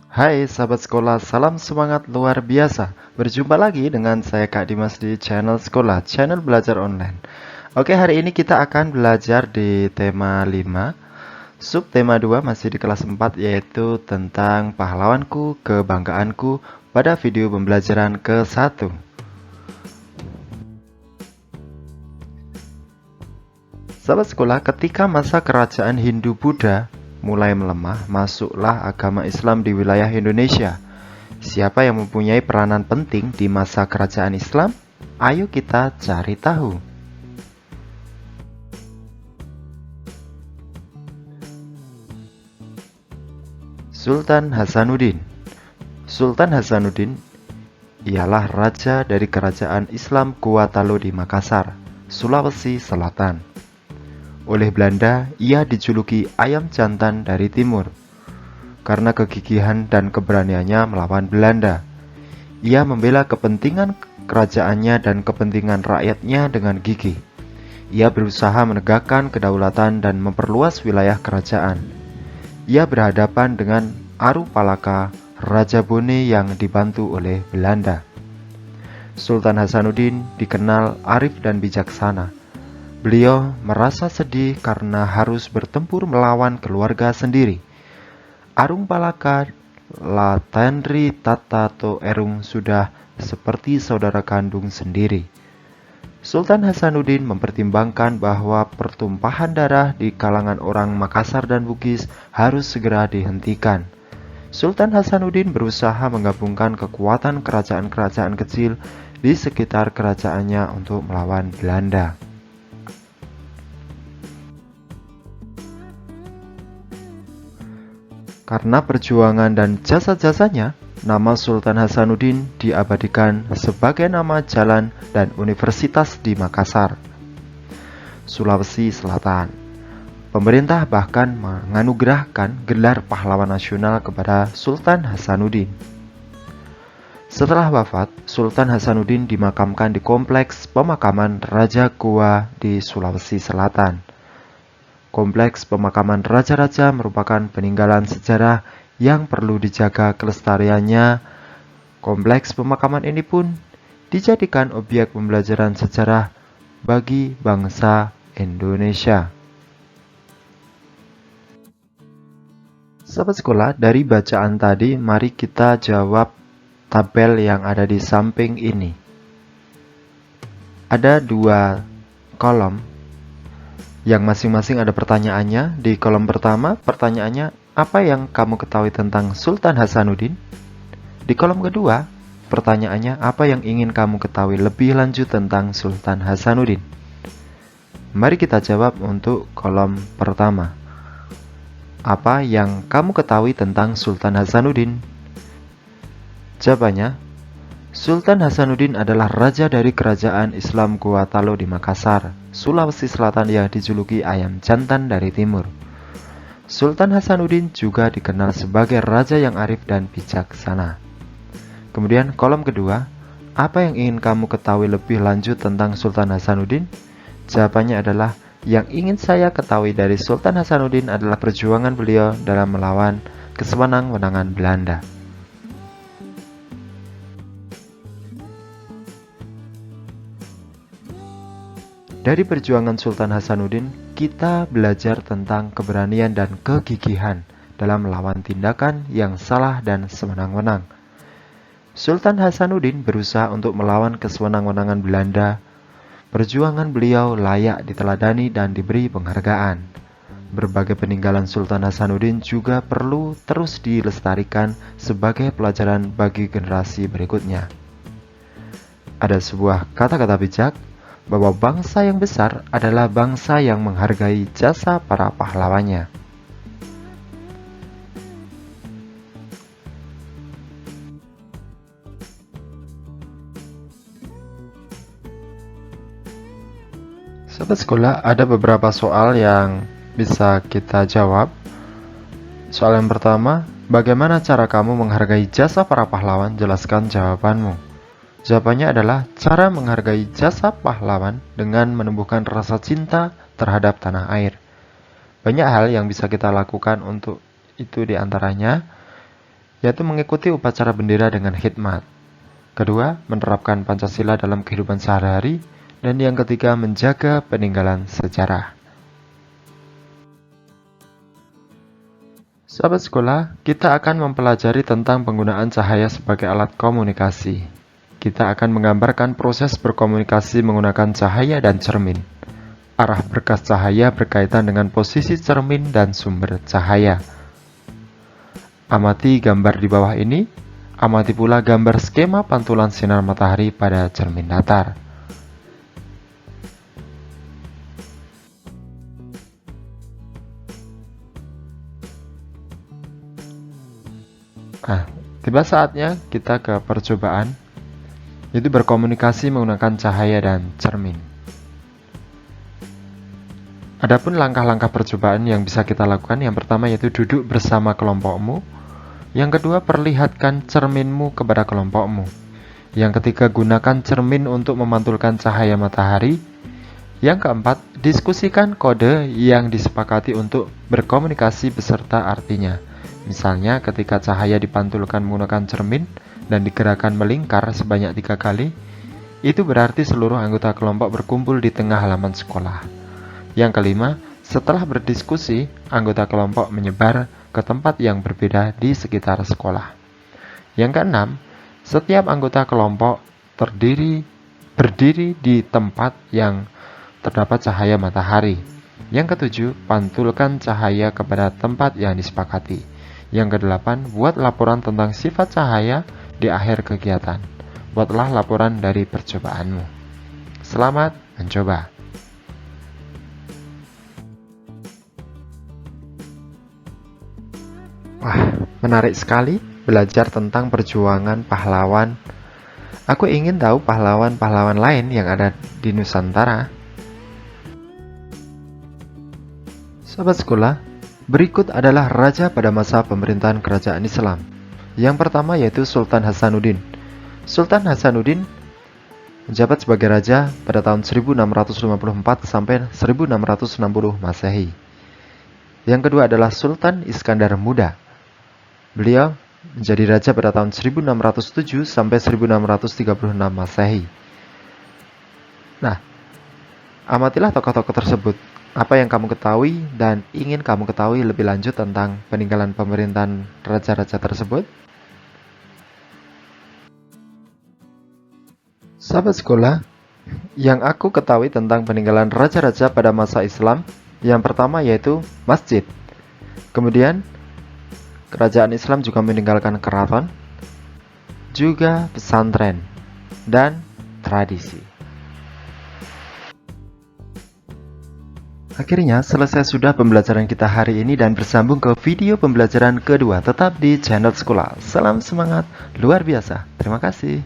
Hai sahabat sekolah, salam semangat luar biasa. Berjumpa lagi dengan saya Kak Dimas di channel sekolah, channel belajar online. Oke, hari ini kita akan belajar di tema 5. Subtema 2 masih di kelas 4, yaitu tentang pahlawanku, kebanggaanku pada video pembelajaran ke-1. Sahabat sekolah, ketika masa kerajaan Hindu-Buddha mulai melemah, masuklah agama Islam di wilayah Indonesia. Siapa yang mempunyai peranan penting di masa kerajaan Islam? Ayo kita cari tahu. Sultan Hasanuddin. Sultan Hasanuddin ialah raja dari kerajaan Islam Kuatalo di Makassar, Sulawesi Selatan. Oleh Belanda, ia dijuluki ayam jantan dari timur karena kegigihan dan keberaniannya melawan Belanda. Ia membela kepentingan kerajaannya dan kepentingan rakyatnya dengan gigih. Ia berusaha menegakkan kedaulatan dan memperluas wilayah kerajaan. Ia berhadapan dengan Arupalaka, Raja Bone yang dibantu oleh Belanda. Sultan Hasanuddin dikenal arif dan bijaksana. Beliau merasa sedih karena harus bertempur melawan keluarga sendiri. Arupalaka Latandri Tatato Erung sudah seperti saudara kandung sendiri. Sultan Hasanuddin mempertimbangkan bahwa pertumpahan darah di kalangan orang Makassar dan Bugis harus segera dihentikan. Sultan Hasanuddin berusaha menggabungkan kekuatan kerajaan-kerajaan kecil di sekitar kerajaannya untuk melawan Belanda. Karena perjuangan dan jasa-jasanya, nama Sultan Hasanuddin diabadikan sebagai nama jalan dan universitas di Makassar, Sulawesi Selatan. Pemerintah bahkan menganugerahkan gelar pahlawan nasional kepada Sultan Hasanuddin. Setelah wafat, Sultan Hasanuddin dimakamkan di kompleks pemakaman Raja Goa di Sulawesi Selatan. Kompleks pemakaman raja-raja merupakan peninggalan sejarah yang perlu dijaga kelestariannya. Kompleks pemakaman ini pun dijadikan objek pembelajaran sejarah bagi bangsa Indonesia. Sahabat sekolah, dari bacaan tadi, mari kita jawab tabel yang ada di samping ini. Ada dua kolom yang masing-masing ada pertanyaannya. Di kolom pertama, pertanyaannya, apa yang kamu ketahui tentang Sultan Hasanuddin? Di kolom kedua, pertanyaannya, apa yang ingin kamu ketahui lebih lanjut tentang Sultan Hasanuddin? Mari kita jawab untuk kolom pertama. Apa yang kamu ketahui tentang Sultan Hasanuddin? Jawabannya, Sultan Hasanuddin adalah raja dari kerajaan Islam Kuatalo di Makassar, Sulawesi Selatan yang dijuluki ayam jantan dari timur. Sultan Hasanuddin juga dikenal sebagai raja yang arif dan bijaksana. Kemudian kolom kedua, apa yang ingin kamu ketahui lebih lanjut tentang Sultan Hasanuddin? Jawabannya adalah, yang ingin saya ketahui dari Sultan Hasanuddin adalah perjuangan beliau dalam melawan kesewenang-wenangan Belanda. Dari perjuangan Sultan Hasanuddin, kita belajar tentang keberanian dan kegigihan dalam melawan tindakan yang salah dan sewenang-wenang. Sultan Hasanuddin berusaha untuk melawan kesewenang-wenangan Belanda. Perjuangan beliau layak diteladani dan diberi penghargaan. Berbagai peninggalan Sultan Hasanuddin juga perlu terus dilestarikan sebagai pelajaran bagi generasi berikutnya. Ada sebuah kata-kata bijak, bahwa bangsa yang besar adalah bangsa yang menghargai jasa para pahlawannya. Sahabat sekolah, ada beberapa soal yang bisa kita jawab. Soal yang pertama, bagaimana cara kamu menghargai jasa para pahlawan? Jelaskan jawabanmu. Jawabannya adalah cara menghargai jasa pahlawan dengan menumbuhkan rasa cinta terhadap tanah air. Banyak hal yang bisa kita lakukan untuk itu, diantaranya yaitu mengikuti upacara bendera dengan khidmat. Kedua, menerapkan Pancasila dalam kehidupan sehari-hari. Dan yang ketiga, menjaga peninggalan sejarah. Sahabat sekolah, kita akan mempelajari tentang penggunaan cahaya sebagai alat komunikasi. Kita akan menggambarkan proses berkomunikasi menggunakan cahaya dan cermin. Arah berkas cahaya berkaitan dengan posisi cermin dan sumber cahaya. Amati gambar di bawah ini. Amati pula gambar skema pantulan sinar matahari pada cermin datar. Nah, tiba saatnya kita ke percobaan, yaitu berkomunikasi menggunakan cahaya dan cermin. Adapun langkah-langkah percobaan yang bisa kita lakukan, yang pertama yaitu duduk bersama kelompokmu. Yang kedua, perlihatkan cerminmu kepada kelompokmu. Yang ketiga, gunakan cermin untuk memantulkan cahaya matahari. Yang keempat, diskusikan kode yang disepakati untuk berkomunikasi beserta artinya. Misalnya, ketika cahaya dipantulkan menggunakan cermin dan digerakkan melingkar sebanyak 3 kali, itu berarti seluruh anggota kelompok berkumpul di tengah halaman sekolah. Yang kelima, setelah berdiskusi, anggota kelompok menyebar ke tempat yang berbeda di sekitar sekolah. Yang keenam, setiap anggota kelompok berdiri di tempat yang terdapat cahaya matahari. Yang ketujuh, pantulkan cahaya kepada tempat yang disepakati. Yang kedelapan, buat laporan tentang sifat cahaya di akhir kegiatan. Buatlah laporan dari percobaanmu. Selamat mencoba. Wah, menarik sekali belajar tentang perjuangan pahlawan. Aku ingin tahu pahlawan-pahlawan lain yang ada di Nusantara. Sahabat sekolah, berikut adalah raja pada masa pemerintahan kerajaan Islam. Yang pertama yaitu Sultan Hasanuddin. Sultan Hasanuddin menjabat sebagai raja pada tahun 1654 sampai 1660 Masehi. Yang kedua adalah Sultan Iskandar Muda. Beliau menjadi raja pada tahun 1607 sampai 1636 Masehi. Nah, amatilah tokoh-tokoh tersebut. Apa yang kamu ketahui dan ingin kamu ketahui lebih lanjut tentang peninggalan pemerintahan raja-raja tersebut? Sahabat sekolah, yang aku ketahui tentang peninggalan raja-raja pada masa Islam, yang pertama yaitu masjid. Kemudian, kerajaan Islam juga meninggalkan keraton, juga pesantren, dan tradisi. Akhirnya, selesai sudah pembelajaran kita hari ini dan bersambung ke video pembelajaran kedua. Tetap di channel sekolah. Salam semangat luar biasa. Terima kasih.